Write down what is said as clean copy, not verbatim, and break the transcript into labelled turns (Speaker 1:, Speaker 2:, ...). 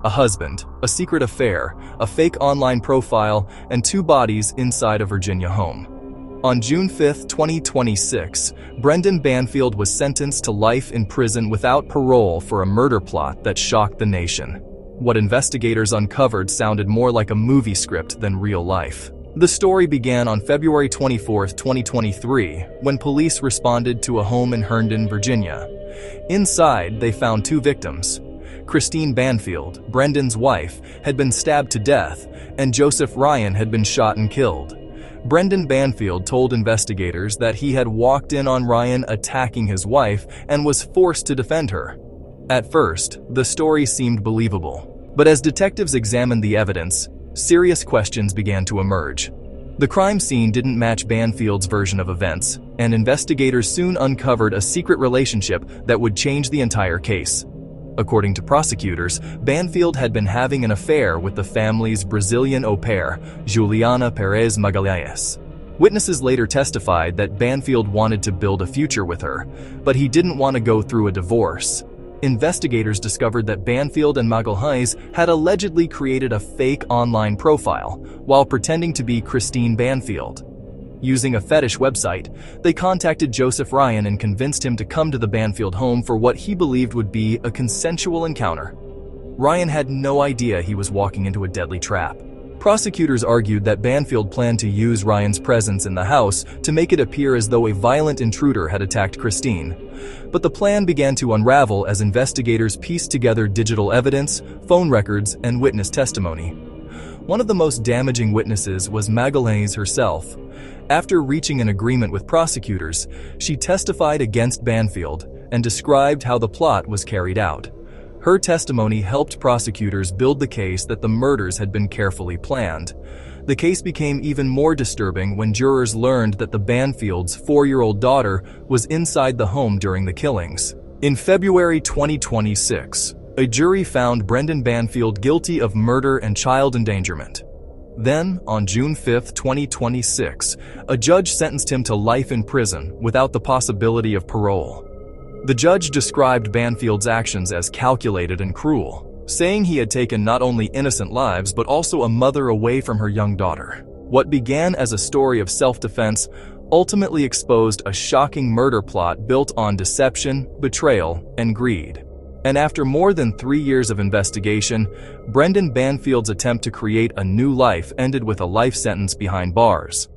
Speaker 1: a husband, a secret affair, a fake online profile, and 2 bodies inside a Virginia home. On June 5, 2026, Brendan Banfield was sentenced to life in prison without parole for a murder plot that shocked the nation. What investigators uncovered sounded more like a movie script than real life. The story began on February 24, 2023, when police responded to a home in Herndon, Virginia. Inside, they found 2 victims. Christine Banfield, Brendan's wife, had been stabbed to death, and Joseph Ryan had been shot and killed. Brendan Banfield told investigators that he had walked in on Ryan attacking his wife and was forced to defend her. At first, the story seemed believable, but as detectives examined the evidence, serious questions began to emerge. The crime scene didn't match Banfield's version of events, and investigators soon uncovered a secret relationship that would change the entire case. According to prosecutors, Banfield had been having an affair with the family's Brazilian au pair, Juliana Peres Magalhaes. Witnesses later testified that Banfield wanted to build a future with her, but he didn't want to go through a divorce. Investigators discovered that Banfield and Magalhaes had allegedly created a fake online profile while pretending to be Christine Banfield. Using a fetish website, they contacted Joseph Ryan and convinced him to come to the Banfield home for what he believed would be a consensual encounter. Ryan had no idea he was walking into a deadly trap. Prosecutors argued that Banfield planned to use Ryan's presence in the house to make it appear as though a violent intruder had attacked Christine. But the plan began to unravel as investigators pieced together digital evidence, phone records, and witness testimony. One of the most damaging witnesses was Magalhaes herself. After reaching an agreement with prosecutors, she testified against Banfield and described how the plot was carried out. Her testimony helped prosecutors build the case that the murders had been carefully planned. The case became even more disturbing when jurors learned that the Banfields' 4-year-old daughter was inside the home during the killings. In February 2026, a jury found Brendan Banfield guilty of murder and child endangerment. Then, on June 5, 2026, a judge sentenced him to life in prison without the possibility of parole. The judge described Banfield's actions as calculated and cruel, saying he had taken not only innocent lives but also a mother away from her young daughter. What began as a story of self-defense ultimately exposed a shocking murder plot built on deception, betrayal, and greed. And after more than 3 years of investigation, Brendan Banfield's attempt to create a new life ended with a life sentence behind bars.